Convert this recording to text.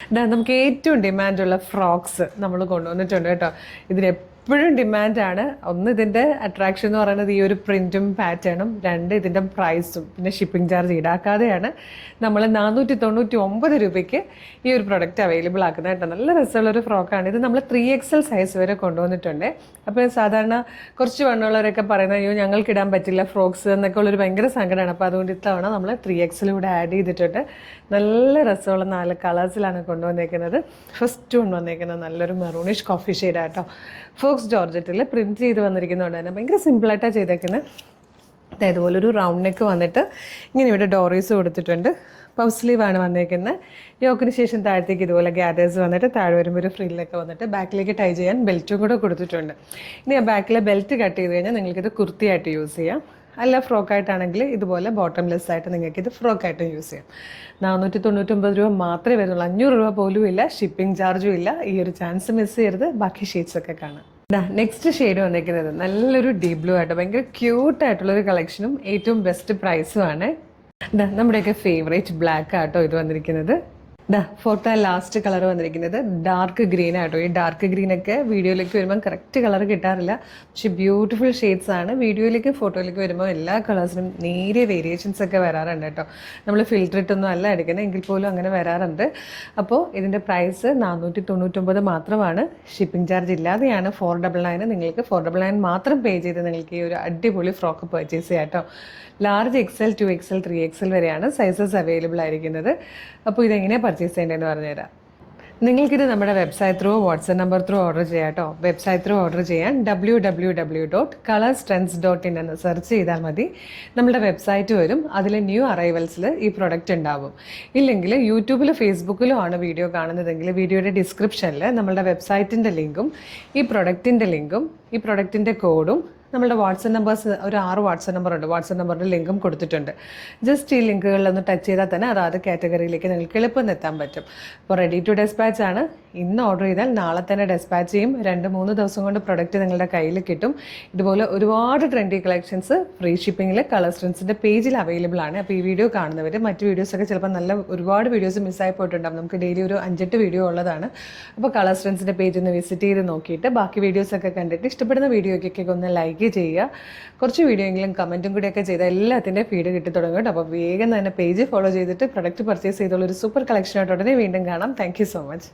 നമുക്ക് ഏറ്റവും ഡിമാൻഡുള്ള ഫ്രോക്സ് നമ്മൾ കൊണ്ടുവന്നിട്ടുണ്ട് കേട്ടോ. ഇതിനെപ്പോഴും ഡിമാൻഡാണ്. ഒന്ന്, ഇതിൻ്റെ അട്രാക്ഷൻ എന്ന് പറയുന്നത് ഈ ഒരു പ്രിൻറ്റും പാറ്റേണും. രണ്ട്, ഇതിൻ്റെ പ്രൈസും. പിന്നെ ഷിപ്പിംഗ് ചാർജ് ഈടാക്കാതെയാണ് നമ്മൾ 499 രൂപയ്ക്ക് ഈ ഒരു പ്രൊഡക്റ്റ് അവൈലബിൾ ആക്കുന്നത് കേട്ടോ. നല്ല രസമുള്ളൊരു ഫ്രോക്കാണ് ഇത്. നമ്മൾ 3XL സൈസ് വരെ കൊണ്ടുവന്നിട്ടുണ്ട്. അപ്പോൾ സാധാരണ കുറച്ച് വണ്ണമുള്ളവരൊക്കെ പറയുന്നത് അയ്യോ ഞങ്ങൾക്ക് ഇടാൻ പറ്റില്ല ഫ്രോക്സ് എന്നൊക്കെ ഉള്ളൊരു ഭയങ്കര സങ്കടമാണ്. അപ്പോൾ അതുകൊണ്ട് ഇത്തവണ നമ്മൾ 3XL കൂടെ ആഡ് ചെയ്തിട്ടുണ്ട്. നല്ല രസമുള്ള 4 കളേഴ്സിലാണ് കൊണ്ടുവന്നേക്കുന്നത്. ഫസ്റ്റ് കൊണ്ടുവന്നേക്കുന്നത് നല്ലൊരു മെറൂണിഷ് കോഫി ഷെയ്ഡാട്ടോ. ഫോക്സ് ജോർജറ്റിൽ പ്രിൻറ്റ് ചെയ്ത് വന്നിരിക്കുന്നതുകൊണ്ട് തന്നെ ഭയങ്കര സിമ്പിളായിട്ടാണ് ചെയ്തേക്കുന്നത്. അതായത് പോലൊരു റൗണ്ട് നെക്ക് വന്നിട്ട് ഇങ്ങനെ ഇവിടെ ഡോറീസ് കൊടുത്തിട്ടുണ്ട്. പഫ് സ്ലീവാണ് വന്നേക്കുന്നത്. യോക്കിന് ശേഷം താഴത്തേക്ക് ഇതുപോലെ ഗ്യാദേഴ്സ് വന്നിട്ട് താഴെ വരുമ്പോൾ ഒരു ഫ്രില്ലൊക്കെ വന്നിട്ട് ബാക്കിലേക്ക് ടൈ ചെയ്യാൻ ബെൽറ്റും കൂടെ കൊടുത്തിട്ടുണ്ട്. ഇനി ആ ബാക്കിലെ ബെൽറ്റ് കട്ട് ചെയ്ത് കഴിഞ്ഞാൽ നിങ്ങൾക്കിത് കുർത്തിയായിട്ട് യൂസ് ചെയ്യാം. അല്ല ഫ്രോക്കായിട്ടാണെങ്കിൽ ഇതുപോലെ ബോട്ടംലെസ് ആയിട്ട് നിങ്ങൾക്കിത് ഫ്രോക്കായിട്ട് യൂസ് ചെയ്യാം. 499 രൂപ മാത്രമേ വരുന്നുള്ളൂ. 500 രൂപ പോലും ഇല്ല. ഷിപ്പിംഗ് ചാർജും ഇല്ല. ഈ ഒരു ചാൻസ് മിസ് ചെയ്യരുത്. ബാക്കി ഷെയ്ഡ്സൊക്കെ കാണാം. നെക്സ്റ്റ് ഷെയ്ഡ് വന്നിരിക്കുന്നത് നല്ലൊരു ഡീപ് ബ്ലൂ ആയിട്ട് ഭയങ്കര ക്യൂട്ടായിട്ടുള്ളൊരു കളക്ഷനും ഏറ്റവും ബെസ്റ്റ് പ്രൈസുമാണ്. നമ്മുടെയൊക്കെ ഫേവറേറ്റ് ബ്ലാക്ക് ആട്ടോ ഇത് വന്നിരിക്കുന്നത്. ഫോർത്ത് ആൻഡ് ലാസ്റ്റ് കളർ വന്നിരിക്കുന്നത് ഡാർക്ക് ഗ്രീൻ ആട്ടോ. ഈ ഡാർക്ക് ഗ്രീനൊക്കെ വീഡിയോയിലേക്ക് വരുമ്പോൾ കറക്റ്റ് കളർ കിട്ടാറില്ല. പക്ഷെ ബ്യൂട്ടിഫുൾ ഷെയ്ഡ്സ് ആണ്. വീഡിയോയിലേക്ക് ഫോട്ടോയിലേക്ക് വരുമ്പോൾ എല്ലാ കളേഴ്സിനും നേരിയ വേരിയേഷൻസ് ഒക്കെ വരാറുണ്ട് കേട്ടോ. നമ്മൾ ഫിൽറ്റർ ഇട്ടൊന്നും അല്ല എടുക്കുന്നത്, എങ്കിൽ പോലും അങ്ങനെ വരാറുണ്ട്. അപ്പോൾ ഇതിൻ്റെ പ്രൈസ് 499 മാത്രമാണ്. ഷിപ്പിംഗ് ചാർജ് ഇല്ലാതെയാണ്. 499 നിങ്ങൾക്ക് 499 മാത്രം പേ ചെയ്ത് നിങ്ങൾക്ക് ഈ ഒരു അടിപൊളി ഫ്രോക്ക് പർച്ചേസ് ചെയ്യാം കേട്ടോ. ലാർജ് XL, 2XL, 3XL വരെയാണ് സൈസസ് അവൈലബിൾ ആയിരിക്കുന്നത്. അപ്പോൾ ഇതെങ്ങനെയാണ് പർച്ചേസ് ചെയ്യേണ്ടതെന്ന് പറഞ്ഞുതരാം. നിങ്ങൾക്കിത് നമ്മുടെ website through, WhatsApp number through order ചെയ്യാം കേട്ടോ. വെബ്സൈറ്റ് ത്രൂ ഓർഡർ ചെയ്യാൻ www.colorstrends.in എന്ന് സെർച്ച് ചെയ്താൽ മതി. നമ്മുടെ വെബ്സൈറ്റ് വരും. അതിൽ ന്യൂ അറൈവൽസിൽ ഈ പ്രൊഡക്റ്റ് ഉണ്ടാവും. ഇല്ലെങ്കിൽ യൂട്യൂബിലും ഫേസ്ബുക്കിലും ആണ് വീഡിയോ കാണുന്നതെങ്കിൽ വീഡിയോയുടെ ഡിസ്ക്രിപ്ഷനിൽ നമ്മളുടെ വെബ്സൈറ്റിൻ്റെ ലിങ്കും ഈ പ്രൊഡക്റ്റിൻ്റെ ലിങ്കും ഈ പ്രൊഡക്റ്റിൻ്റെ കോഡും നമ്മളുടെ വാട്സപ്പ് നമ്പേഴ്സ് ഒരു 6 വാട്സപ്പ് നമ്പറുണ്ട്. വാട്സപ്പ് നമ്പറിൻ്റെ ലിങ്കും കൊടുത്തിട്ടുണ്ട്. ജസ്റ്റ് ഈ ലിങ്കുകളിലൊന്ന് ടച്ച് ചെയ്താൽ തന്നെ അതാത് കാറ്റഗറിയിലേക്ക് നിങ്ങൾക്ക് എളുപ്പം എത്താൻ പറ്റും. അപ്പോൾ റെഡി ടു ഡെസ്പാച്ച് ആണ്. ഇന്ന് ഓർഡർ ചെയ്താൽ നാളെ തന്നെ ഡെസ്പാച്ച് ചെയ്യും. 2-3 ദിവസം കൊണ്ട് പ്രൊഡക്റ്റ് നിങ്ങളുടെ കയ്യിൽ കിട്ടും. ഇതുപോലെ ഒരുപാട് ട്രെൻഡി കളക്ഷൻസ് ഫ്രീ ഷിപ്പിങ്ങിൽ കളർ സ്ട്രെൻസിൻ്റെ പേജിൽ അവൈലബിൾ ആണ്. അപ്പോൾ ഈ വീഡിയോ കാണുന്നവർ മറ്റ് വീഡിയോസൊക്കെ ചിലപ്പോൾ ഒരുപാട് വീഡിയോസ് മിസ്സായി പോയിട്ടുണ്ടാകും. നമുക്ക് ഡെയിലി ഒരു 5-8 വീഡിയോ ഉള്ളതാണ്. അപ്പോൾ കളർ സ്ട്രെൻസിൻ്റെ പേജ് ഒന്ന് വിസിറ്റ് ചെയ്ത് നോക്കിയിട്ട് ബാക്കി വീഡിയോസൊക്കെ കണ്ടിട്ട് ഇഷ്ടപ്പെടുന്ന വീഡിയോയ്ക്കൊക്കെ ഒന്ന് ലൈക്ക് ചെയ്യുക. കുറച്ച് വീഡിയോ എങ്കിലും കമൻറ്റും കൂടിയൊക്കെ ചെയ്താൽ എല്ലാത്തിൻ്റെ ഫീഡ് കിട്ടി തുടങ്ങും കേട്ടോ. അപ്പോൾ വേഗം തന്നെ പേജ് ഫോളോ ചെയ്തിട്ട് പ്രൊഡക്റ്റ് പർച്ചേസ് ചെയ്തുള്ള ഒരു സൂപ്പർ കളക്ഷനായിട്ട് ഉടനെ വീണ്ടും കാണാം. Thank you so much.